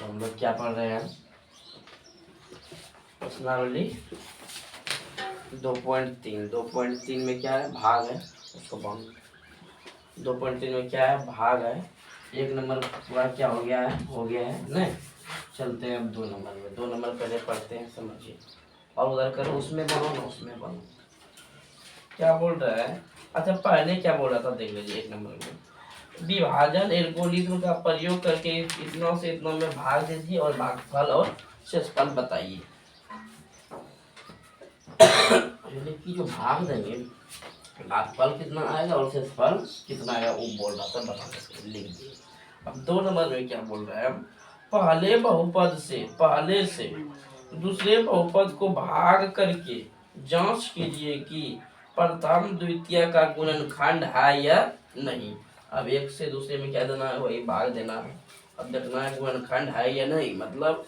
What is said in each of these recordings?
तो हम लोग क्या पढ़ रहे हैं, प्रश्नावली 2.3। 2.3 में क्या है, भाग है, उसको बांध। 2.3 में क्या है, भाग है। 1 नंबर पूरा क्या हो गया है नहीं। चलते हैं अब 2 नंबर में। 2 नंबर पहले पढ़ते हैं, समझिए। और उधर करो, उसमें बनो ना, उसमें बनो। क्या बोल रहा है, अच्छा पहले क्या बोल रहा था देख लीजिए। 1 नंबर में विभाजन एल्गोरिथ्म का प्रयोग करके इतना से इतना में भाग दीजिए और भागफल और शेषफल बताइए। यानी कि जो भाग देंगे, भागफल कितना आएगा और शेषफल कितना आएगा, वो बोल रहा था, बता सकते, लिख दिए। अब 2 नंबर में क्या बोल रहा है, पहले से दूसरे बहुपद को भाग करके जांच कीजिए कि प्रथम द्वितीय का गुणनखंड है या नहीं। अब एक से दूसरे में क्या देना है, वही भाग देना है। अब देखना है गुणनखंड है या नहीं, मतलब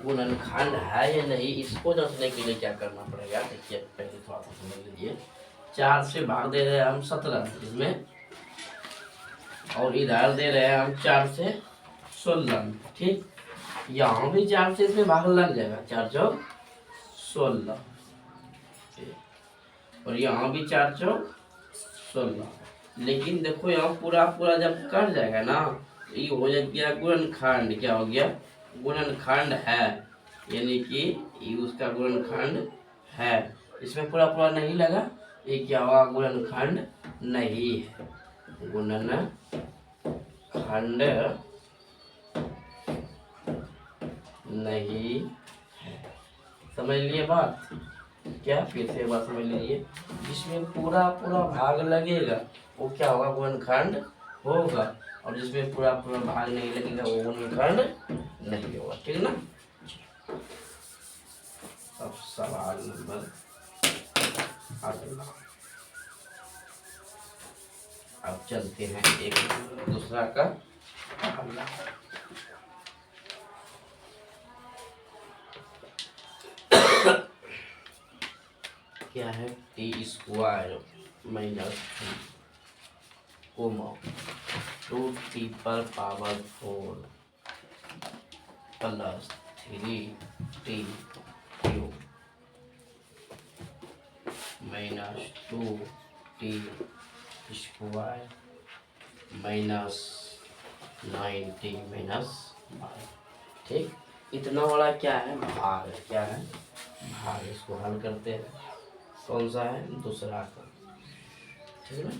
गुणनखंड है या नहीं, इसको जांचने के लिए क्या करना पड़ेगा, देखिए पहले थोड़ा सा समझ लीजिए। 4 से भाग दे रहे हैं हम 17 इसमें, और इधर दे रहे हैं हम 4 से 16, ठीक। यहाँ भी 4 से इसमें भाग लग जाएगा, 4 चौक 16, और यहाँ भी 4 चौक 16। लेकिन देखो यहाँ पूरा पूरा जब कट जाएगा ना, ये हो गया गुणनखंड। क्या हो गया, गुणनखंड है, यानी कि ये उसका गुणनखंड है। इसमें पूरा पूरा नहीं लगा, ये क्या होगा, गुणनखंड नहीं है, गुणनखंड नहीं है। समझ लिए बात, क्या फिर से बात समझ लीजिए। जिसमें पूरा पूरा भाग लगेगा वो क्या होगा, गुणनखंड होगा, और जिसमें पूरा पूरा भाग नहीं लगेगा वो गुणनखंड नहीं होगा, ठीक ना। अब सवाल नंबर अगला। अब चलते हैं एक दूसरा का अगला। क्या है, t² माइनस 2t पर power 4 plus 3t cube minus 2t square minus 9t minus 12, ठीक। इतना वाला क्या है, भाग है, क्या है, भाग। इसको हल करते हैं, कौन सा है, दूसरा का, ठीक है ना।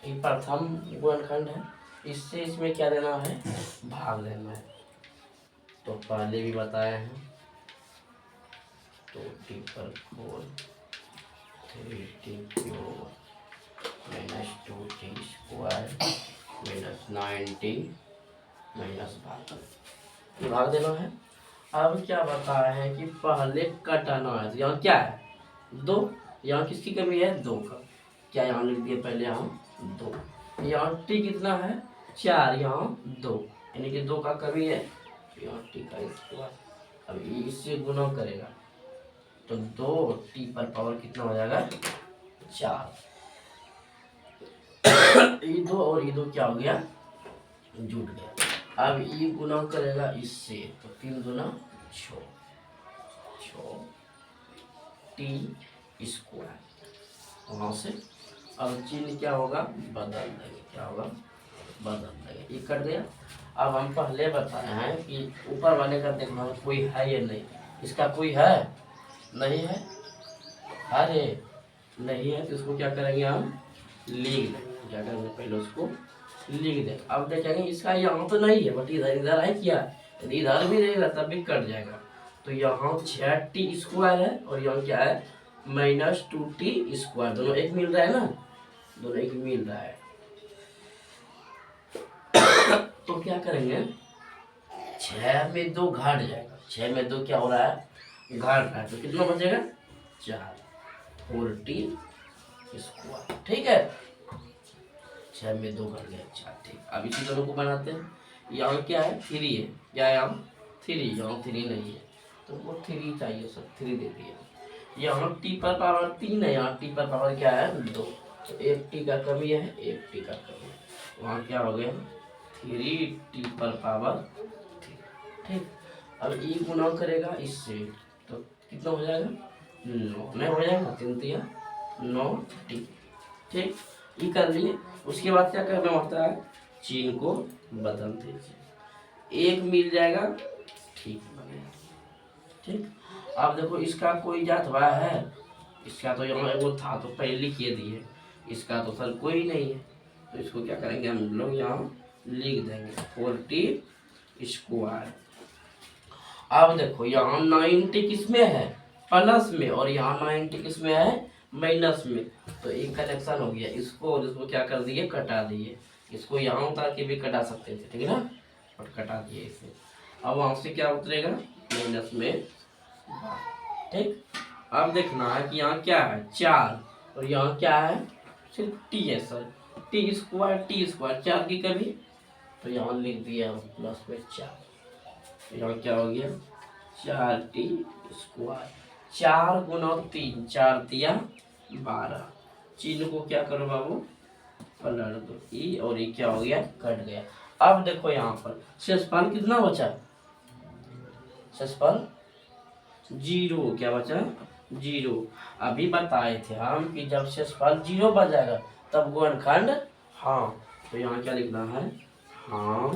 ये प्रथम गुणनखंड है, इससे इसमें क्या देना है, भाग देना है। तो पहले भी बताए हैं, 2t पर 4 3t cube minus 2t square minus 9t minus 12, भाग देना है। अब क्या बताया है कि पहले कटाना है, तो यहाँ क्या है, 2, यहाँ किसकी कमी है, 2 का, क्या यहाँ लिख दिए पहले हम 2। यहाँ t कितना है, 4, यहाँ 2, यानी कि 2 का कमी है, यहाँ t का स्क्वायर। अब इससे गुना करेगा तो 2t पर पावर कितना हो जाएगा, 4। ये 2 और ये 2 क्या हो गया, जुट गया। अब ये गुना करेगा इससे, तो 3 दूना 6 t स्क्वायर, वहाँ से। अब चिन्ह क्या होगा, बदल देंगे, क्या होगा, बदल देंगे, ये कट गया। अब हम पहले बताए हैं कि ऊपर वाले का देखना कोई है या नहीं, इसका कोई है नहीं है, अरे नहीं है, तो इसको क्या करेंगे, हम लिख देंगे। क्या करेंगे, पहले उसको लिख दें। अब देखेंगे इसका यहाँ तो नहीं है, बट इधर इधर है, क्या यदि इधर भी रहेगा तब भी कट जाएगा। तो यहाँ 6t स्क्वायर है, और यहाँ क्या है, माइनस 2t स्क्वायर, दोनों एक मिल रहा है ना, दोनों एक मिल रहा है। तो क्या करेंगे, 6 में 2 घट जाएगा, 6 में 2 क्या हो रहा है, घट रहा है, तो कितना बचेगा, 4 4t स्क्वायर, ठीक है। 6 में 2 घट गया, 4, ठीक। अब इसी दोनों को बनाते हैं। यहाँ क्या है, 3 है, क्या है, यहाँ 3, यहाँ 3 नहीं है, तो वो 3 चाहिए, सब 3 दे दिए। यहाँ टी पर पावर 3 है, यहाँ टी पर पावर क्या है 2, तो एक टी का कमी है, एक टी का कमी है, वहाँ क्या हो गया 3t पर पावर 3। ठीक, अब ये गुना करेगा इससे तो कितना हो जाएगा 9, नहीं हो जाएगा 3 9t। ठीक, ये कर लिए। उसके बाद क्या करना होता है, चिन्ह को बदल दीजिए, एक मिल जाएगा, ठीक बनेगा। ठीक, अब देखो इसका कोई जात हुआ है, इसका तो यहाँ वो था तो पहले लिखिए दिए, इसका तो सर कोई नहीं है, तो इसको क्या करेंगे हम लोग यहाँ लिख देंगे 40 स्क्वायर। अब देखो यहाँ 90 किस में है प्लस में, और यहाँ 90 किस में है माइनस में, तो एक कनेक्शन हो गया। इसको और इसको क्या कर दिए कटा दिए, इसको यहाँ उतार के भी कटा सकते थे, ठीक है ना, और कटा दिए इसे। अब वहाँ से क्या उतरेगा माइनस में। ठीक, अब देखना है कि यहाँ क्या है 4 और यहाँ क्या है सिर्फ टी है सर, टी स्क्वायर 4 की कभी, तो यहाँ लिख दिया प्लस में 4, यहाँ क्या हो गया 4t स्क्वायर। 4 गुना 3, 4 दिया 12, चिन्ह को क्या करो बाबू पलट दो, ई और ये क्या हो गया कट गया। अब देखो यहाँ पर शेषफल कितना बचा, शेषफल 0, क्या बचा 0। अभी बताए थे हम कि जब शेषफल 0 बच जाएगा तब गुणनखंड हाँ, तो यहाँ क्या लिखना है हाँ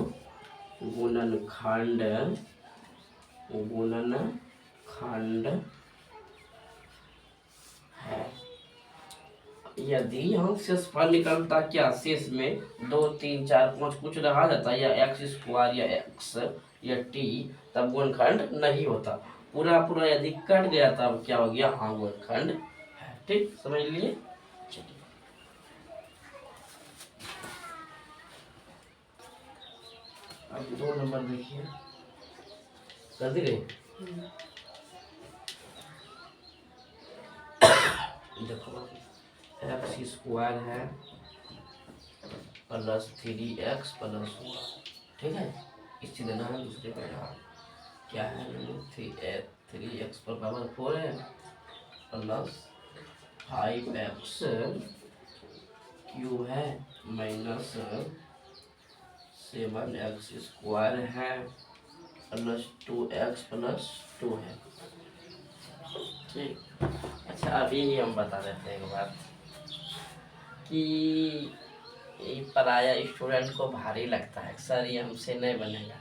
गुणनखंड है। यदि यहाँ शेषफल निकलता क्या शेष में 2 3 4 5 कुछ रहा जाता या एक्स स्क्वायर या एक्स या टी, तब गुणनखंड नहीं होता। पूरा पूरा यदि कट गया तब क्या हो गया हाँ गुणनखंड है। ठीक, समझ लिए। चलिए अब 2 नंबर देखिए, कर दी गई। देखो एक्स स्क्वायर है प्लस 3x प्लस 1, ठीक है, इससे देना है दूसरे का यहाँ क्या है 3x पर पावर 4 है प्लस 5x क्यूब है माइनस 7x स्क्वायर है प्लस 2x प्लस 2 है। ठीक, अच्छा अभी हम बता देते हैं एक बात कि ये पराया स्टूडेंट को भारी लगता है सर ये हमसे नहीं बनेगा,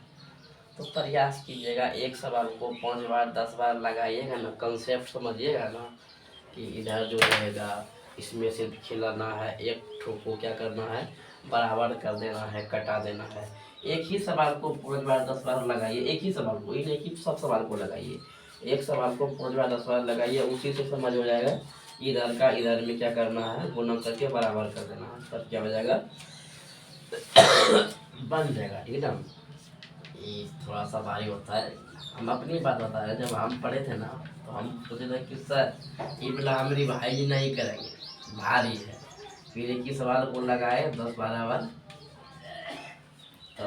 तो प्रयास कीजिएगा, एक सवाल को 5 बार 10 बार लगाइएगा ना, कंसेप्ट समझिएगा ना कि इधर जो रहेगा इसमें से खिलाना है, एक ठो को क्या करना है बराबर कर देना है, कटा देना है। एक ही सवाल को 5 बार 10 बार लगाइए, एक ही सवाल को, ये नहीं कि सब सवाल को लगाइए, एक सवाल को 5 बार 10 बार लगाइए, उसी से समझ हो जाएगा इधर का इधर में क्या करना है गुणा करके बराबर कर देना है, तब क्या हो जाएगा बन जाएगा। ठीक है ना, ये थोड़ा सा भारी होता है, हम अपनी बात बता रहे हैं, जब हम पढ़े थे ना तो हम सोचे थे कि सर ये वाला हम रिवाइज नहीं करेंगे, भारी है, फिर एक ही सवाल को लगाए 10-12 बार तो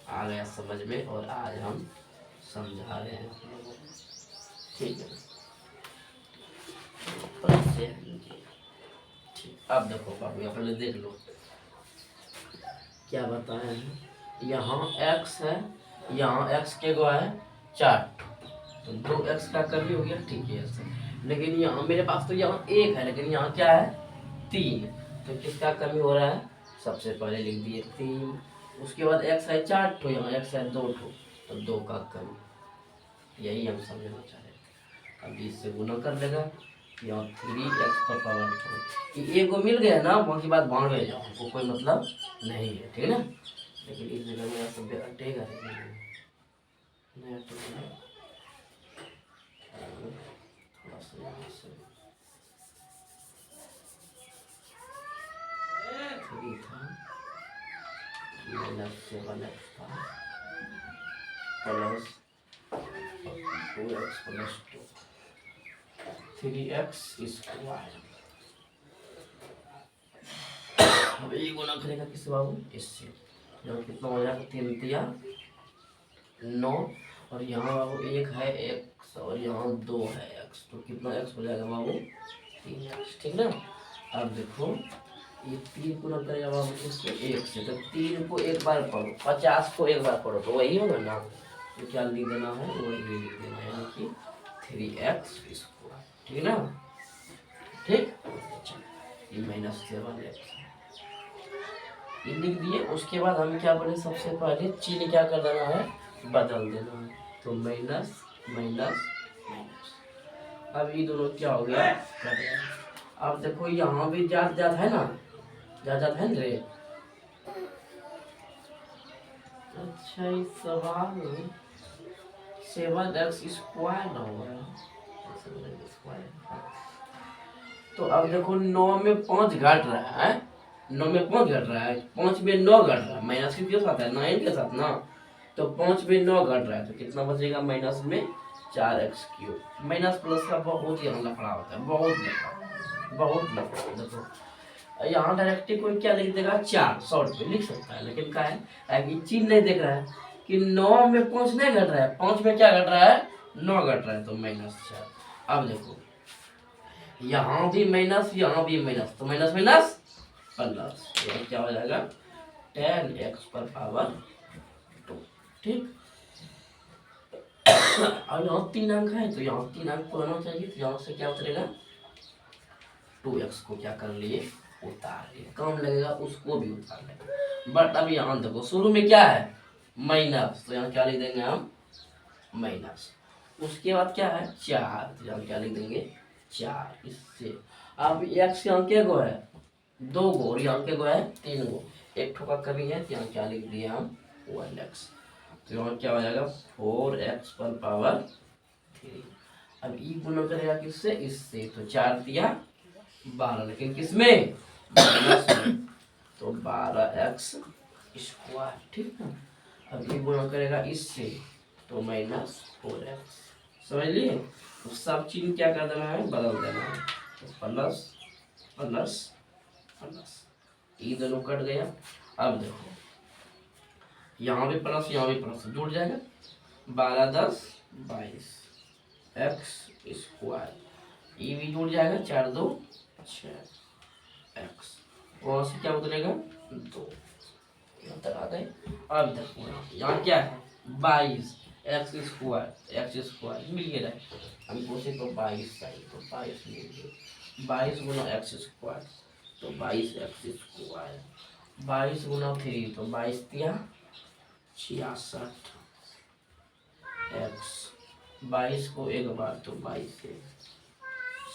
आ गया समझ में, और आज हम समझा रहे हैं। ठीक है, ठीक, अब देखो बाबू अपने देख लो क्या बताए हैं, यहाँ x है, यहाँ x के गो है 4, तो 2x का कभी हो गया, ठीक है सर, लेकिन यहाँ मेरे पास तो यहाँ 1 है, लेकिन यहाँ क्या है 3, तो किसका कमी हो रहा है, सबसे पहले लिख दिए 3, उसके बाद x है 4 ठो, यहाँ x है 2 ठो, तो 2 का कमी, यही हम समझना चाह रहे थे। अभी इससे गुना कर लेगा, यहाँ 3x पर पावर 2, ये एक को मिल गया ना, वहाँ की बात भाड़ में जाओ, हमको कोई मतलब नहीं है, ठीक है ना, लेकिन इस जगह मेरा सब अटेगा नहीं अटेगा, थोड़ा सा यहाँ से 3 था माइनस 7x था plus 2x plus 2 3x square. अब ये गुना करेगा किससे बाबू, इससे, यहाँ कितना हो जाएगा 3 9, और यहाँ बाबू 1 है x और यहाँ 2 है एक्स, तो कितना एक्स हो जाएगा बाबू 3x, ठीक ना। अब देखो ये 3 गुना करेगा बाबू इसको 1 से, तो 3 को एक बार पढ़ो, 50 को एक बार पढ़ो, तो वही होगा ना। तो क्या लिख देना है, वही लिख देना है, यानी कि 3x स्क्वायर, ठीक ना। ठीक, ये -7x ये लिख दिए। उसके बाद हम क्या बोले, सबसे पहले चिन्ह क्या कर देना है, बदल देना है, तो माइनस माइनस माइनस। अब ये दोनों क्या हो गया, कट गया। अब देखो यहाँ भी जात जात है ना, जात जात है ना रे। अच्छा इस सवाल 7x स्क्वायर ना होगा, तो अब देखो 9 में 5 घट रहा है, 9 में 5 घट रहा है, 5 में 9 घट रहा है, माइनस के साथ है 9 के साथ ना, तो 5 में 9 घट रहा है, तो कितना बचेगा माइनस में 4x³। माइनस प्लस का बहुत ही लफड़ा होता है, बहुत लफड़ा। देखो यहाँ डायरेक्टली कोई क्या लिख देगा 4, शॉर्ट पे लिख सकता है, लेकिन क्या है कि चिन्ह नहीं देख रहा है कि 9 में 5 नहीं घट रहा है, 5 में क्या घट रहा है, 9 घट रहा है, तो -4। अब देखो यहाँ भी माइनस, यहाँ भी माइनस, तो माइनस माइनस प्लस, ये क्या हो जाएगा 10x⁻², ठीक। और यहाँ 3 अंक है, तो यहाँ 3 अंक होना चाहिए, तो यहाँ से क्या उतरेगा 2x को क्या कर लिए, उतार लिए, कम लगेगा उसको भी उतार लेगा। बट अब यहाँ देखो शुरू में क्या है माइनस, तो यहाँ क्या लिख देंगे हम माइनस। उसके बाद क्या है 4, तो यहाँ क्या लिख देंगे 4 इससे। अब x के अंक गो है 2 गो, और यहाँ के गो है 3 गो, एक ठोका कमी है, तो यहाँ क्या लिख दिया हम 1x, तो यहाँ क्या हो जाएगा 4x⁻3। अब ई गुना करेगा किससे, इससे, तो 4 दिया 12, लेकिन किसमें माइनस में, तो 12x², ठीक है। अब ये गुना करेगा इससे, तो -4x, समझ लिए। तो सब चीज क्या कर देना है, बदल देना है, तो प्लस प्लस प्लस, ये दोनों कट गया। अब देखो यहाँ भी प्लस, यहाँ भी प्लस, जुड़ जाएगा 12 10 22 x², ये भी जुड़ जाएगा 4 2 6 x, वहाँ से क्या उतरेगा 2, यहाँ तक आ गए। अब देखो यहाँ क्या है 22 x² मिल गया, हम पूछे तो 22 चाहिए, तो 22 मिल गया, 22 गुना x², तो 22x², 22 गुना 3, तो 22 तिया 66 x, 22 को एक बार, तो 22 से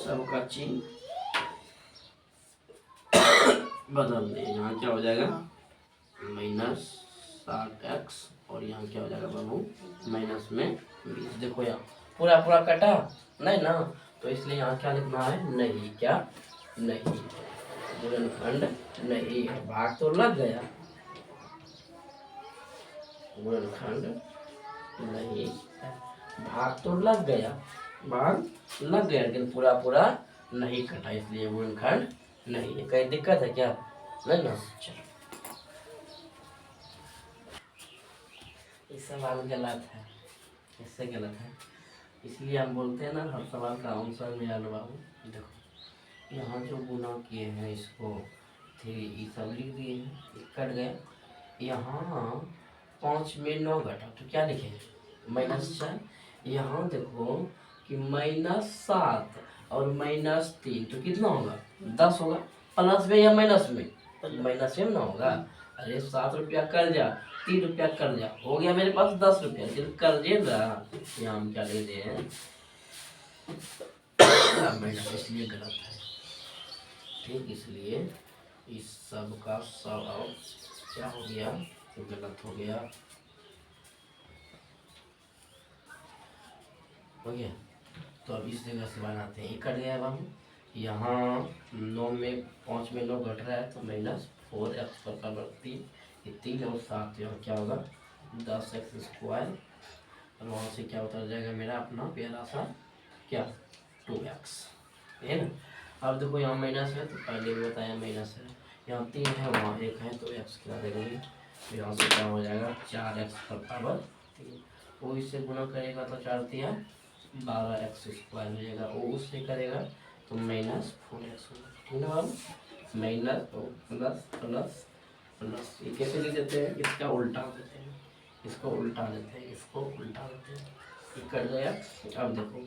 सबका चिन्ह बदल दे। यहाँ क्या हो जाएगा -60x, और यहाँ क्या हो जाएगा बाबू माइनस में 20। देखो यहाँ पूरा पूरा कटा नहीं ना, तो इसलिए यहाँ क्या लिखना है, नहीं, क्या नहीं, गुणनखंड नहीं है, भाग तो लग गया, गुणनखंड नहीं है, भाग तो लग गया, भाग लग गया, लेकिन पूरा पूरा नहीं कटा, इसलिए गुणनखंड नहीं है। कहीं दिक्कत है क्या, नहीं ना। चलो इस सवाल गलत है, इससे गलत है, इसलिए हम बोलते हैं ना हर सवाल का आंसर में आने बाबू। देखो यहाँ जो गुना किए हैं इसको 3 ये सब लिख दिए हैं, कट गया। यहाँ 5 में 9 घटा, तो क्या लिखे -4। यहाँ देखो कि -7 और -3, तो कितना होगा 10 होगा, प्लस में या माइनस में, माइनस में ना होगा। अरे 7 रुपया कर्जा, 3 रुपया कर्जा, हो गया मेरे पास 10 रुपया, लेकिन कर्जे रहा, यहाँ हम क्या लेते हैं माइनस, इसलिए गलत है, ठीक। इसलिए इस सब का सब क्या हो गया, तो गलत हो गया, हो गया। तो अब इस जगह से बनाते हैं, कट गया बाबू। यहाँ 9 में 5 में 9 घट रहा है, तो -4x², ये 3 और 7, यहाँ क्या होगा 10x², और वहाँ से क्या उतर जाएगा मेरा अपना प्यारा सा क्या 2x, है ना। अब देखो यहाँ माइनस है, तो पहले भी बताया माइनस है, यहाँ 3 है वहाँ 1 है, तो x क्या देंगे, तो यहाँ से क्या हो जाएगा 4x², तो इससे गुना करेगा तो 4 तिया 12x² हो जाएगा। वो उससे करेगा तो -4x होगा, ठीक ना बाबू। माइनस प्लस प्लस प्लस, ये कैसे लिख देते हैं, इसका उल्टा देते हैं, इसको उल्टा देते हैं, इसको उल्टा देते हैं, ये कट गया। अब देखो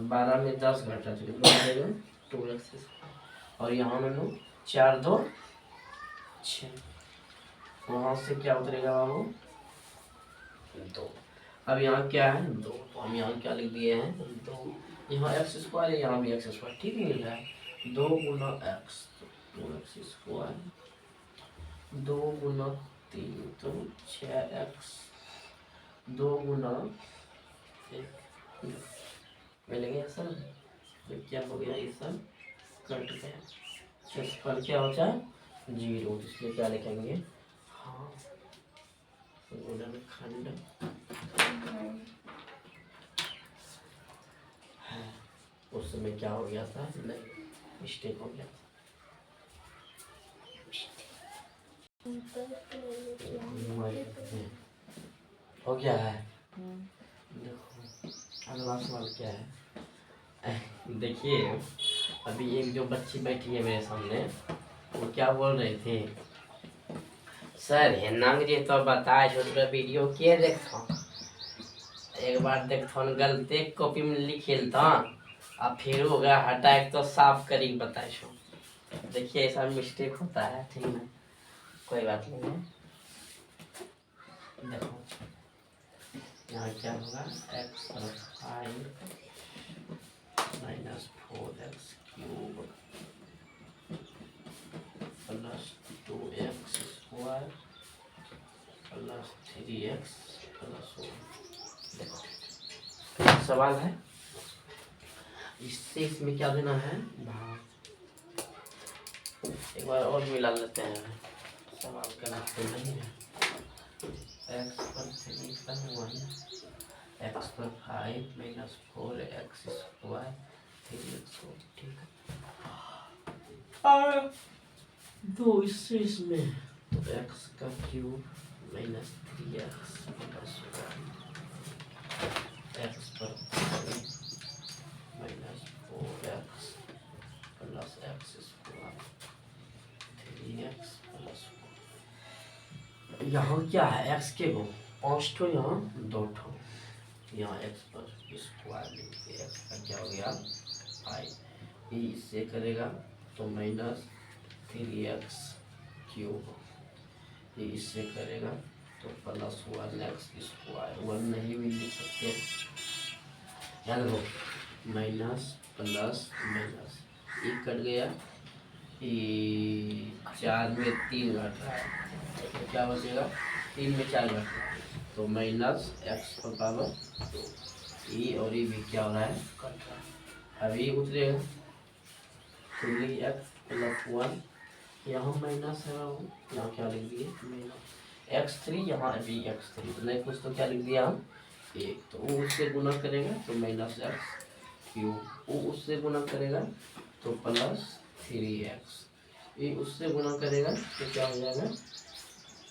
12 में 10 घटा चलिए हो जाएगा 2x, और यहाँ मैंने 4 2 6, वहाँ से क्या उतरेगा बाबू 2। अब यहाँ क्या है 2, तो हम यहाँ क्या लिख दिए हैं 2, यहाँ x² है, यहाँ भी x², ठीक मिल रहा है। 2 गुना x तो 2x², 2 गुना 3 तो 6x, 2 गुना 1 मिल गया सर। तो क्या हो गया, ये सब कट गया, क्षेत्रफल क्या होता है 0, इसलिए क्या लिखेंगे, हाँ गुणनखंड है। उस समय क्या हो गया था, नहीं मिस्टेक हो गया था। हो गया है। देखो अगला सवाल क्या है, देखिए अभी एक जो बच्ची बैठी है मेरे सामने, वो क्या बोल रहे थे, सर हेनांग जी तो बताए छोटे वीडियो के देखता, एक बार देखता गलती कॉपी में लिखेल था, अब फिर हो गया हटा एक तो साफ करी बताए छो। देखिए ऐसा मिस्टेक होता है, ठीक है कोई बात नहीं है। देखो यहाँ क्या होगा, x + 5 - 4x³ + 2x² + 3x + 1। देखो सवाल है, इससे इसमें क्या देना है भाग। एक बार और मिला लेते हैं, सवाल का तो नहीं है। x पर 3 का 1, x पर 5 - 4x², 3x, ठीक है। दो इससे इसमें तो x³ - 3x + 1, x पर 5 - 4x + x², 3x + 1। यहाँ क्या है, x के गुण 5 ठो, यहाँ 2 ठो, यहाँ x पर स्क्वायर लिखिए, x का क्या हो गया 5, ये इससे करेगा तो -3x³, ये इससे करेगा तो +1x², 1 नहीं भी लिख सकते हैं, याद रखो माइनस प्लस माइनस, ये कट गया, ये 4 में 3 घट रहा है तो क्या बचेगा, 3 में 4 घट रहा है तो -x², ये और ये भी क्या हो रहा है कट रहा है। अब ये उतरेगा 3x + 1, यहाँ माइनस है, यहाँ क्या लिख दिए -x3, यहाँ अभी x3 नहीं कुछ तो क्या लिख दिया हम 1, तो वो उससे गुना करेगा तो -x³, वो उससे गुना करेगा तो +3x, ये उससे गुना करेगा तो क्या हो जाएगा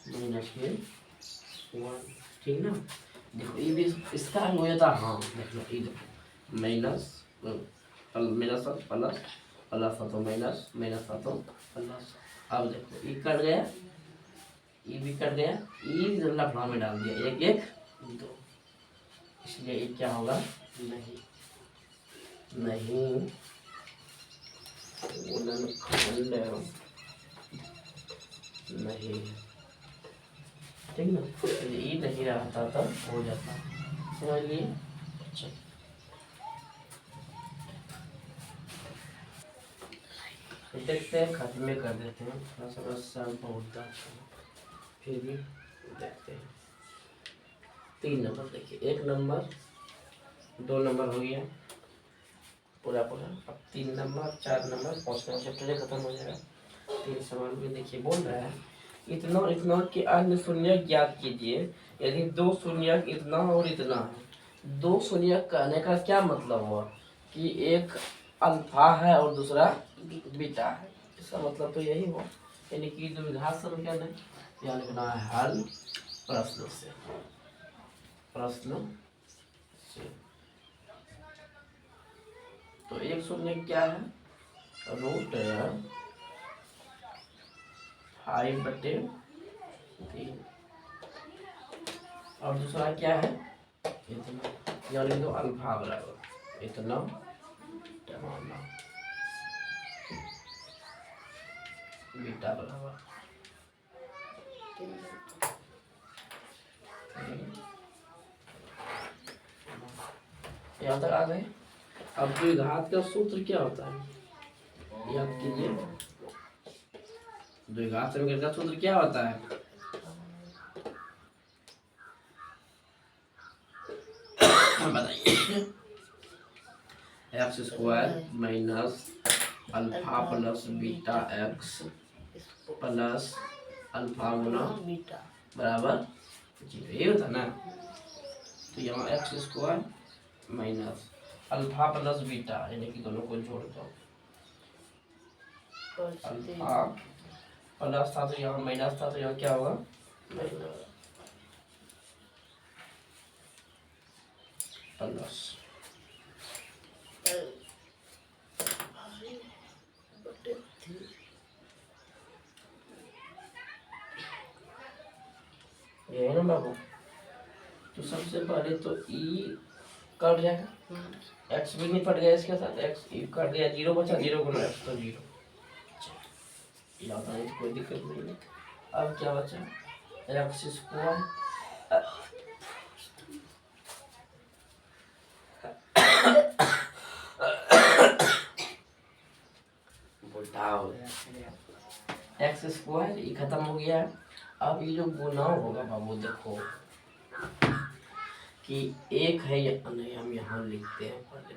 -1, ठीक ना। देखो ये भी इसका हल हो जाता, हाँ देखो ये देखो माइनस प्लस प्लस तो माइनस माइनस तो प्लस। अब देखो ये कट गया, ये भी कट गया, ये लफड़ा में डाल दिया 1 1 2, इसलिए ये क्या होगा नहीं नहीं गुणनखंड नहीं, ठीक ना। ये नहीं रहता तब हो जाता, समझ लिए। अच्छा देखते हैं, खत्म कर देते हैं, थोड़ा समस्या बहुत अच्छा फिर भी देखते हैं। 3 नंबर देखिए, 1 नंबर 2 नंबर हो गया पूरा पूरा, अब 3 नंबर 4 नंबर 5 नंबर चैप्टर खत्म हो जाएगा। 3 सवाल में देखिए बोल रहा है, इतना इतना के अन्य शून्यक ज्ञात कीजिए यदि 2 शून्यक इतना और इतना है। 2 शून्यक कहने का क्या मतलब हुआ कि एक अल्फा है और दूसरा बीटा है, इसका मतलब तो यही हुआ, यानी कि द्विघात समीकरण है, यहाँ लिखना है हल प्रश्न से, प्रश्न से तो 1 शून्य क्या है, रूट 5/3। और दूसरा क्या है, इतना, यानी तो अल्फा बराबर इतना टमाना, बीटा बराबर यहाँ तक आ गए। अब द्विघात का सूत्र क्या होता है, याद कीजिए, द्विघात समीकरण का सूत्र क्या होता है, बताइए। X square minus alpha plus beta X plus alpha गुना बीटा बराबर 0, ये होता ना। तो यहाँ X square minus alpha plus beta, यानी कि दोनों को जोड़ दो, अल्फा प्लस था तो यहाँ माइनस था, तो यहाँ क्या होगा, प्लस ये है ना बाबू। तो सबसे पहले तो ई कट जाएगा, एक्स भी नहीं पड़ गया इसके साथ, एक्स ई कट गया, 0 बचा, 0 गुना एक्स तो 0, याद आने कोई दिक्कत नहीं है। अब क्या बचा, एक्स स्क्वायर एक्स स्क्वायर ये खत्म हो गया है। अब ये जो गुना होगा बाबू, देखो कि एक है या नहीं, हम यहाँ लिखते हैं पहले,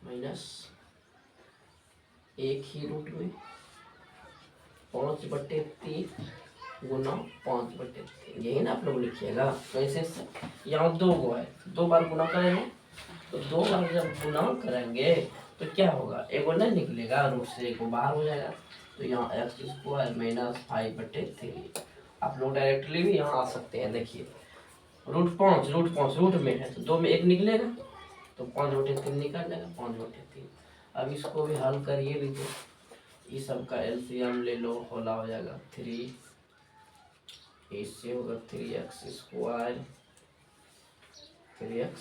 माइनस एक ही रूट में 5/3 गुना 5/3, यही ना आप लोग लिखिएगा। कैसे, यहाँ 2 गो है, 2 बार गुना करेंगे, तो 2 बार जब गुना करेंगे तो क्या होगा, एगो नहीं निकलेगा, रूट से एगो बाहर हो जाएगा। तो यहाँ एक्स स्क्वायर माइनस 5/3, आप लोग डायरेक्टली भी यहाँ आ सकते हैं। देखिए रूट 5 रूट में है, तो 2 में 1 निकलेगा, तो 5/3 निकल जाएगा, 5/3। अब इसको भी हल करिए लीजिए, इस सब का एलसीएम ले लो, होला हो जाएगा 3, इससे होगा 3x स्क्वायर, 3x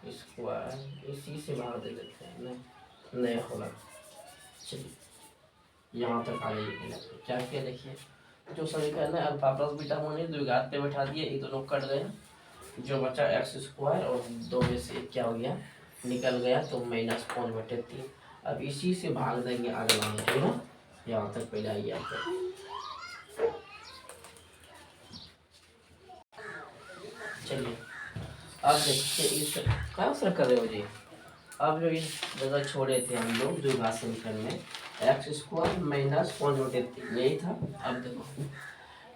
स्क्वायर, इसी से भाग दे देते हैं, नहीं होगा। चलिए यहाँ तक आ जाइए, क्या क्या देखिए, जो समीकरण है अल्फा प्लस बीटा होने द्विघात पे बैठा दिए, ये दोनों कट गए, जो बचा एक्स स्क्वायर और 2 में से 1 क्या हो गया, निकल गया, तो -5/3। अब इसी से भाग देंगे आगे वाले, ठीक है। यहाँ तक पहले आइए आप, चलिए अब देखिए इस क्या सर कर रहे हो जी। अब जो इस जगह छोड़े थे हम लोग द्विघात समीकरण में, एक्स स्क्वायर माइनस 5/3 यही था। अब देखो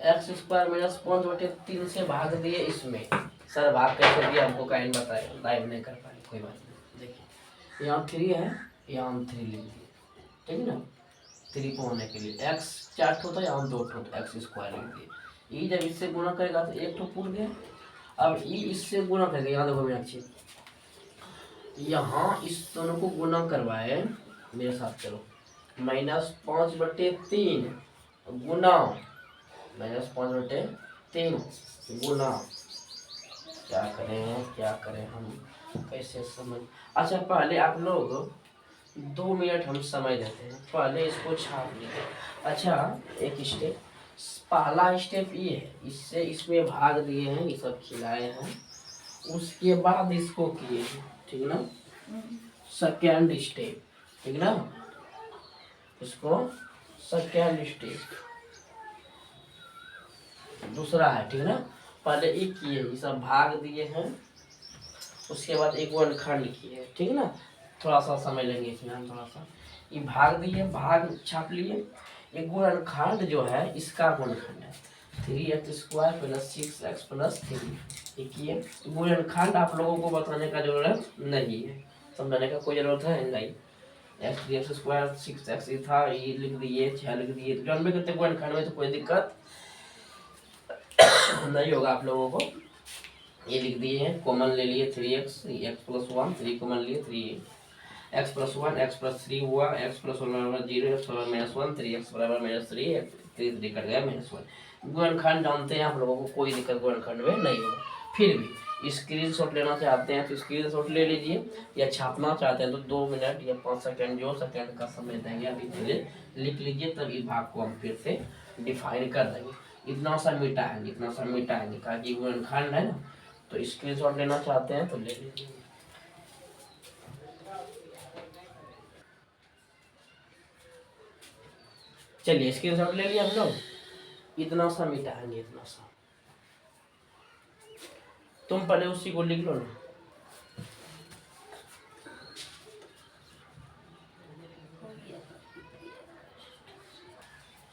एक्स स्क्वायर माइनस 5/3 से भाग दिए इसमें, सर भाग कैसे दिया हमको काइन बताए, लाइव नहीं कर पाए, कोई बात नहीं। देखिए यहाँ 3 है, यहाँ हम 3 लिख दिए, ठीक है ना। 3 को होने के लिए एक्स 4 होता है, यहाँ 2 तो एक्स स्क्वायर लिख दिए। ई जब इससे गुना करेगा तो 1 तो पूर गया। अब ई इससे गुना करेगा, यहाँ देखो मीनाक्षी, यहाँ इस दोनों को गुना करवाए, मेरे साथ चलो, -5/3 गुना -5/3 गुना, क्या करें हम, कैसे समझ। अच्छा पहले आप लोग 2 मिनट हम समय देते हैं, पहले इसको छाप लीजिए। अच्छा एक स्टेप, पहला स्टेप ये है, इससे इसमें भाग दिए हैं, ये सब खिलाए हैं, उसके बाद इसको किए हैं, ठीक ना। सेकेंड स्टेप, ठीक ना, इसको सेकेंड स्टेप दूसरा है, ठीक ना। पहले एक किए, ये सब भाग दिए हैं, उसके बाद एक वर्णखंड किए, ठीक ना। थोड़ा सा समय लेंगे इसमें हम, थोड़ा सा ये भाग दिए, भाग छाप लिए। एक गुणनखंड जो है इसका गुणनखंड है 3x square plus 6x plus 3। देखिए गुणनखंड आप लोगों को बताने का जरूरत नहीं है, समझाने का कोई जरूरत है नहीं। एक्स 3x स्क्वायर 6x था, ये लिख दिए, 6 लिख दिए, तो जानबे करते गुणनखंड में तो कोई दिक्कत नहीं होगा आप लोगों को। ये लिख दिए हैं, कॉमन ले लिए 3x, x प्लस 1, 3 कॉमन लिए 3 x प्लस 1, x प्लस 3 हुआ, x प्लस 1 बराबर 0, x बराबर माइनस 1, 3x बराबर माइनस 3, 3 कट गया माइनस 1। गुणनखंड जानते हैं आप लोगों को, कोई दिक्कत गुणनखंड में नहीं होगा। फिर भी स्क्रीनशॉट लेना चाहते हैं तो स्क्रीनशॉट ले लीजिए, या छापना चाहते हैं तो 2 मिनट या 5 सेकंड जो सेकंड का समय देंगे अभी पहले लिख लीजिए, तब इस भाग को हम फिर से डिफाइन कर देंगे। इतना सा मिटाएंगे, इतना सा मिटाएंगे, ताकि गुणनखंड है ना, तो स्क्रीनशॉट लेना चाहते हैं तो ले लीजिए। चलिए स्क्रीनशॉट ले लिया हम लोग, इतना सा मिटाएंगे, इतना सा। तुम पहले उसी को लिख लो ना।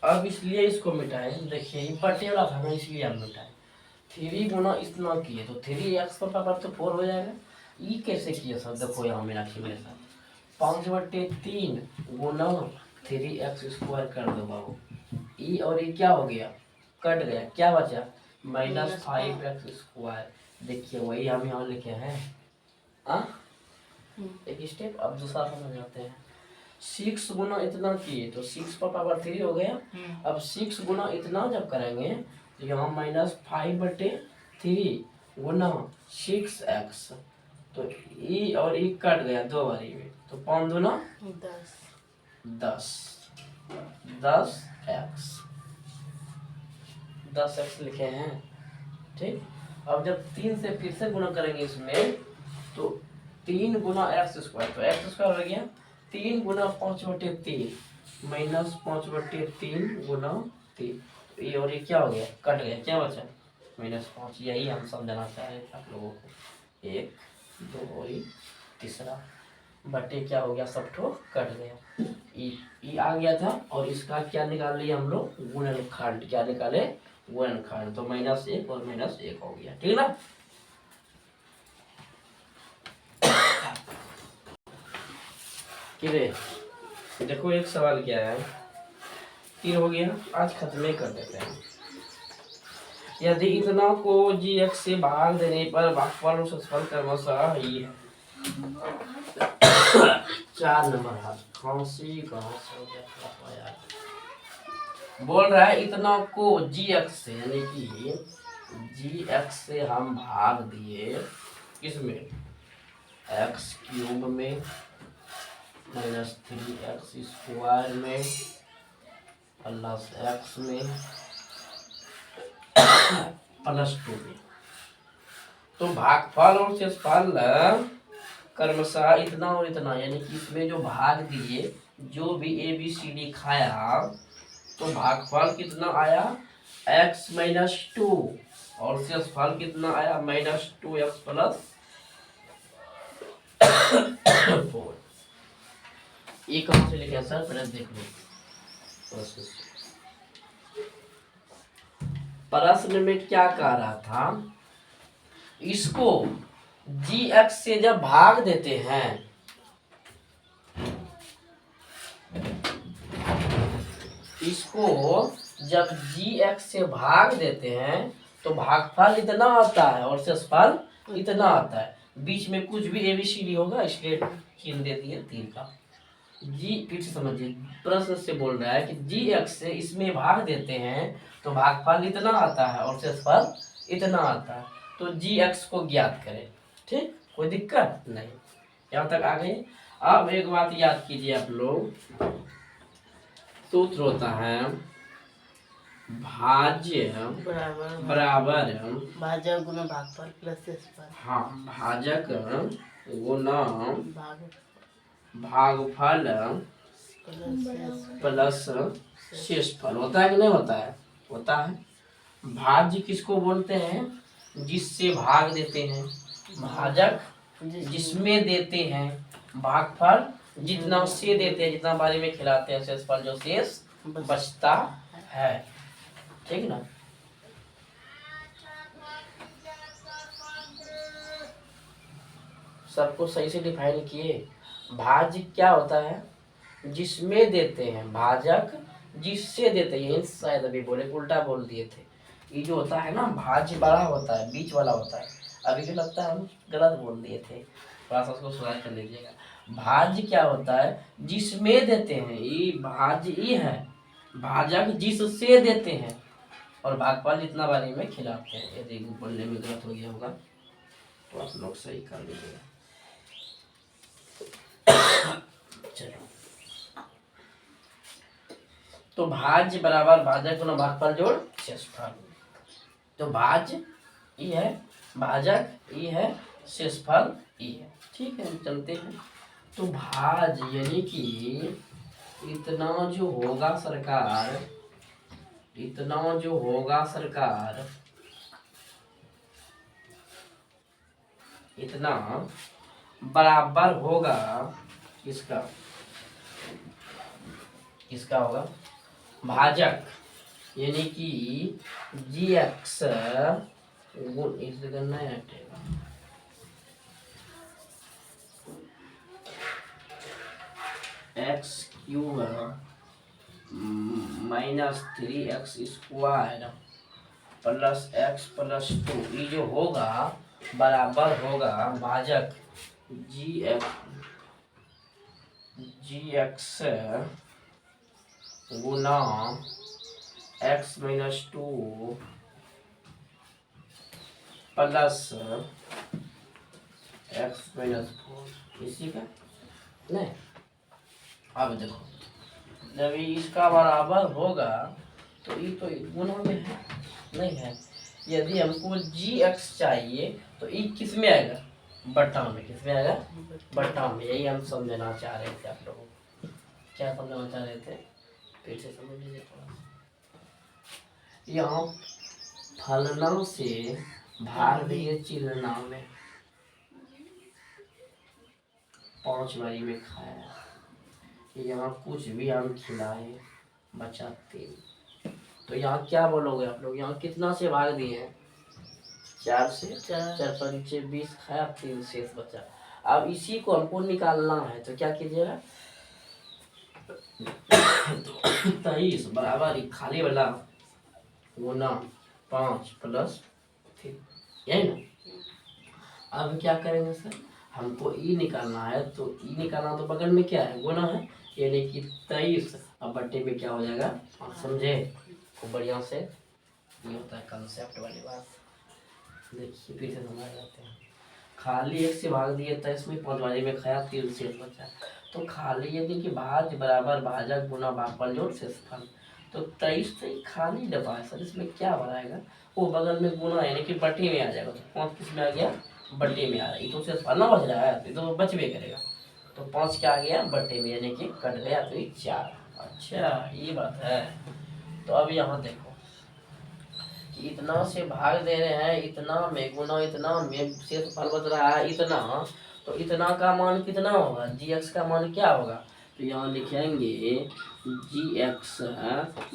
अब इसलिए इसको मिटाए, देखिए ये बटे वाला था ना, इसलिए हम मिटाए। 3 गुना इतना किए तो 3x का पावर तो 4 हो जाएगा। ये कैसे किया सर, देखो यहाँ मीनाक्षी मेरे साथ, 5/3 गुना 3x स्क्वायर कर दो बाबू। ये और ये क्या हो गया, कट गया, क्या बचा -5x स्क्वायर। देखिए वही हम यहाँ लिखे हैं। एक स्टेप अब दूसरा समझ आते हैं। 6 गुना इतना किए तो 6 का पावर 3 हो गया। अब 6 गुना इतना जब करेंगे तो यहाँ -5/3 गुना 6x, तो ई और ई कट गया 2 बारी में, तो 5 दूना 10x लिखे हैं। ठीक, अब जब 3 से फिर से गुना करेंगे इसमें तो 3 गुना x स्क्वायर, तो x स्क्वायर हो गया 3 गुना 5/3 -5/3 गुना 3, ये और ये क्या हो गया, कट गया, क्या बचा -5। यही हम समझना चाह रहे थे आप लोगों को। 1 2 और ये तीसरा बटे क्या हो गया, सब ठो कट गया, ये आ गया था। और इसका क्या निकाल लिया हम लोग, गुणनखंड। क्या निकाले, गुणनखंड। तो -1 और -1 हो गया, ठीक ना। किरे देखो एक सवाल क्या है, 3 हो गया, आज खत्म ही कर देते हैं। यदि इतना को gx से भाग देने पर भागफल और शेषफल क्रमशः ही है। 4 नंबर हाथ खांसी कहाँ से हो गया यार। बोल रहा है इतना को gx से, यानी कि gx से हम भाग दिए किसमें, x³ में -3x स्क्वायर में प्लस x में +2 में। तो भागफल और शेषफल क्रमशः इतना और इतना, यानी कि इसमें जो भाग दिए, जो भी ABCD खाया, तो भागफल कितना आया x - 2 और शेषफल कितना आया -2x + 4। ये कहाँ से लिखा सर, पहले देख लो। प्रश्न में क्या कह रहा था, इसको gx से जब भाग देते हैं, इसको जब gx से भाग देते हैं तो भागफल इतना आता है और शेषफल इतना आता है। बीच में कुछ भी ABCD होगा, इसलिए चिन्ह दे दिए 3 का। फिर से समझिए, प्रश्न से बोल रहा है कि gx से इसमें भाग देते हैं तो भागफल इतना आता है और शेषफल इतना आता है, तो gx को ज्ञात करें। ठीक, कोई दिक्कत नहीं, यहाँ तक आ गए। अब एक बात याद कीजिए आप लोग, सूत्र होता है भाज्य बराबर भाजक गुना भागफल प्लस शेषफल। हाँ, भाजक गुना भागफल प्लस शेषफल। होता है कि नहीं होता है, होता है। भाज्य किसको बोलते हैं, जिससे भाग देते हैं, भाजक जिसमें देते हैं, भागफल जितना से देते हैं, जितना बारी में खिलाते हैं, शेषफल जो शेष बचता है। ठीक ना। सबको सही से डिफाइन किए। भाज्य क्या होता है, जिसमें देते हैं, भाजक जिससे देते हैं, शायद अभी बोले उल्टा बोल दिए थे। ये जो होता है ना, भाज्य बड़ा होता है, बीच वाला होता है, अभी भी लगता है हम गलत बोल दिए थे, थोड़ा सा उसको सुधार कर लीजिएगा। भाज्य क्या होता है, जिसमें देते हैं, ये भाज्य ये है, भाजक जिससे देते हैं, और भागफल इतना बारी में खिलाते हैं। यदि बोलने में गलत हो गया होगा तो आप लोग सही कर लीजिएगा। चलो, तो भाज्य बराबर भाजक गुना भागफल जोड़ शेषफल। तो भाज्य ये है, भाजक ये है, शेषफल ये है। ठीक है, हम चलते हैं। तो भाज्य यानी कि इतना जो होगा सरकार, इतना जो होगा सरकार, इतना बराबर होगा किसका, किसका होगा, भाजक यानी कि जी एक्स गुण, इस जगह नहीं हटेगा, X cube minus 3x square plus X plus 2, ये जो होगा बराबर होगा भाजक जी एक्स गुना एक्स माइनस 2 प्लस एक्स माइनस 4, इसी का नहीं। अब देखो, जब ये इसका बराबर होगा तो ये तो गुना में है, नहीं है। यदि हमको जी एक्स चाहिए तो ये किस में आएगा, बट्टा में। किस में आएगा, बट्टा में। यही हम समझना चाह रहे थे आप लोगों को। क्या समझना चाह रहे थे, फिर से समझ लीजिए थोड़ा सा। यहाँ फलना से भाग दिए चिलना में, 5 बारी में खाया। यहाँ कुछ भी हम खिलाए, बचा 3। तो यहाँ क्या बोलोगे आप लोग, यहाँ कितना से भाग दिए हैं, 4 से। 4 पंचे 20 खाया, 3 शेष बचा। अब इसी को हमको निकालना है, तो क्या कीजिएगा, 23 बराबर ही खाली वाला गुना 5 प्लस 3, यही ना। अब क्या करेंगे सर, हमको ई निकालना है, तो ई निकालना, तो बगल में क्या है, गुना है, यानी कि 23 अब बट्टे में क्या हो जाएगा, समझे खूब बढ़िया से। ये होता है कंसेप्ट वाली बात। देखिए फिर से समझ जाते हैं। खाली 1 से भाग दिए 23 में, 5 बारी में खाया, 3 शेष बचा। तो खाली यदि कि भाज्य बराबर भाजक गुना भागफल जोड़ शेषफल, तो 23 तो खाली डब्बा है सर, इसमें क्या बनाएगा, वो बगल में गुना यानी कि बट्टे में आ जाएगा। तो 5 किस में आ गया, बट्टे में आ रहा है। ये तो शेषफल ना बच रहा है, ये तो बचबे करेगा। तो 5 क्या आ गया, बट्टे में, यानी कि कट गया, तो ये 4। अच्छा ये बात है। तो अब यहाँ देखो कि इतना से भाग दे रहे हैं, इतना में गुना इतना में शेषफल बच रहा है इतना, तो इतना का मान कितना होगा, जी एक्स का मान क्या होगा। तो यहाँ लिखेंगे जी एक्स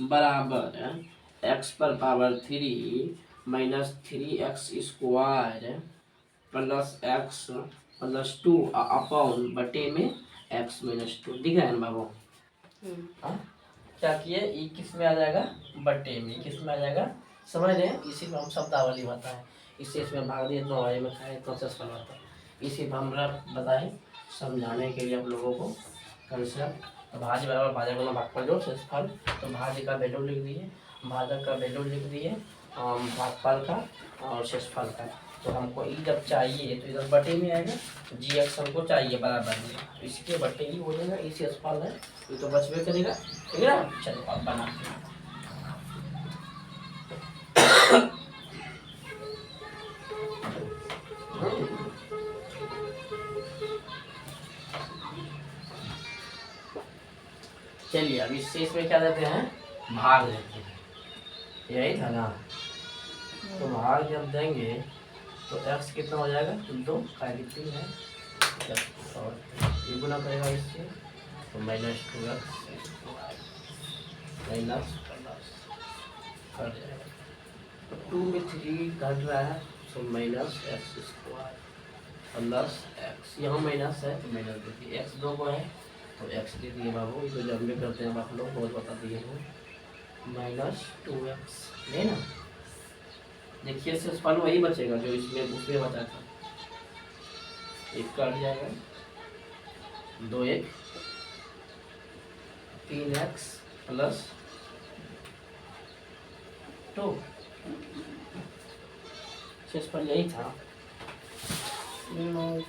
बराबर एक्स पर power 3 minus 3x square plus X plus 2 upon बटे में एक्स माइनस 2। दिख रहा है ना बाबू, क्या किए, ये किस में आ जाएगा, बटे में। किस में आ जाएगा, समझ रहे हैं। इसी में हम शब्दावली बताएं, इससे इसमें भाग दिए, 2 बारी में खाए, प्रोसेस करवाता है। इसी पर हमरा बताएं समझाने के लिए आप लोगों को कंसेप्ट। तो भाज्य बराबर भाजक गुना भागफल जोड़ शेषफल। तो भाज्य का वैल्यू लिख दिए, भाजक का वैल्यू लिख दिए, भागफल का और शेषफल का। तो हमको ई जब चाहिए तो इधर बटे में आएगा, जी एक्स हमको चाहिए बराबर में, तो इसके बटे ही हो जाएगा। ई शेषफल है, ये तो बचबे करेगा, ठीक है ना। चलो अब बनाते हैं। चलिए अब इससे इसमें क्या देते हैं, भाग देते हैं, यही था ना। तो भाग जब देंगे तो x कितना हो जाएगा, 2 का 3 है, और ये गुना करेगा इससे, तो माइनस 2x माइनस कर जाएगा। 2 में 3 घट रहा है, तो minus x square plus x, यहाँ माइनस है तो माइनस देखिए, एक्स 2 को है तो एक्स दे दिए बाबू, ये तो जब में करते हैं आप लोग, बहुत बता दिए हैं। माइनस 2x है ना, देखिए सेक्सफल वही बचेगा जो इसमें उसमें बचा था। एक कट जाएगा, 2x 3x प्लस 2। सेक्सफल यही था। नहीं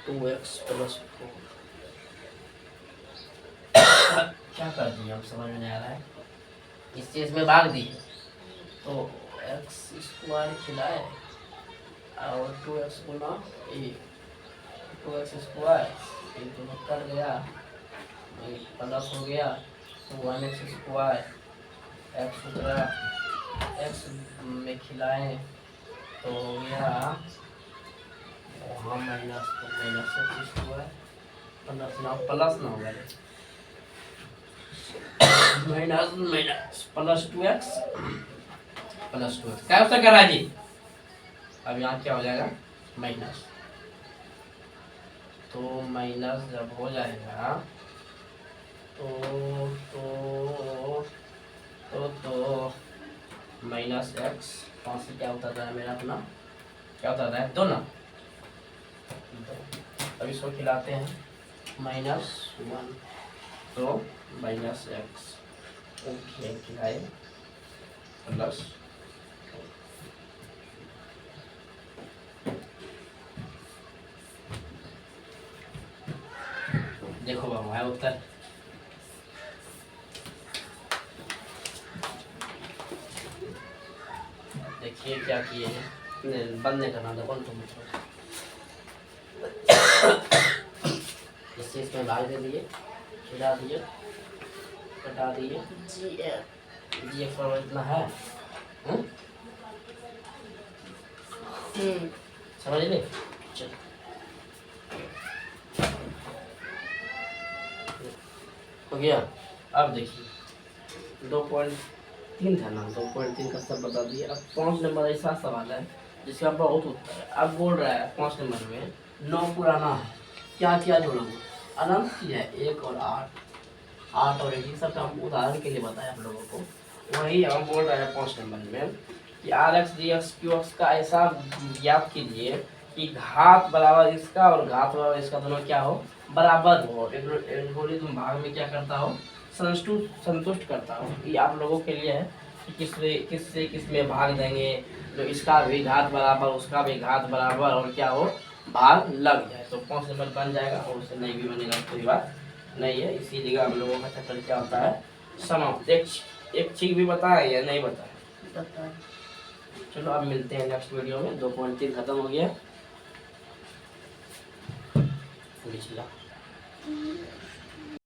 2x प्लस 4 क्या कर दिए अब समझ में नहीं आ रहा है। इस चीज में भाग दिए तो x स्क्वायर खिलाए और 2x गुना 2x स्क्वायर एक दोनों कट गया, प्लस हो गया तो 1x स्क्वायर x उतरा, x में खिलाए तो हो गया वहाँ माइनस, तो माइनस एक्स स्क्वायर प्लस ना होगा माइनस माइनस प्लस 2x क्या उसका करा जी। अब यहाँ क्या हो जाएगा माइनस, तो माइनस जब हो जाएगा तो माइनस एक्स कौन सी क्या उतरता है मेरा अपना, क्या उतरता है 2 ना। अब इसको खिलाते हैं -1 तो माइनस एक्स ओके खिलाए प्लस देखो बाबा है उत्तर। देखिए क्या किए हैं, बंद नहीं करना था कौन तुम इस चीज में भाग दे दिए, खिला दिए, कटा दिए जी फॉर्म इतना है। समझ ले चलो हो गया। अब देखिए 2.3 था ना, 2.3 का सब बता दिए। अब 5 नंबर ऐसा सवाल है जिसका बहुत उत्तर है। अब बोल रहा है 5 नंबर में 9 पुराना है, क्या क्या जोड़ोगे, अनंत की है 1 और 8 और 1 सब हम उदाहरण के लिए बताया आप लोगों को। वही हम बोल रहे हैं 5 नंबर में कि RX DX QX का ऐसा ज्ञात कीजिए कि घात बराबर इसका और घात बराबर इसका दोनों क्या हो बराबर हो, एल्गोरिथम भाग में क्या करता हो संतुष्ट करता हो। ये आप लोगों के लिए है कि किस में भाग देंगे जो इसका भी घात बराबर उसका भी घात बराबर और क्या हो भाग लग जाए तो 5 नंबर बन जाएगा। और उससे नहीं भी बनेगा कोई बात नहीं है। इसी जगह हम लोगों का चैप्टर क्या होता है समाप्त। एक चीज भी बताएं या नहीं बताएं। चलो अब मिलते हैं नेक्स्ट वीडियो में। 2.3 खत्म हो गया पिछला।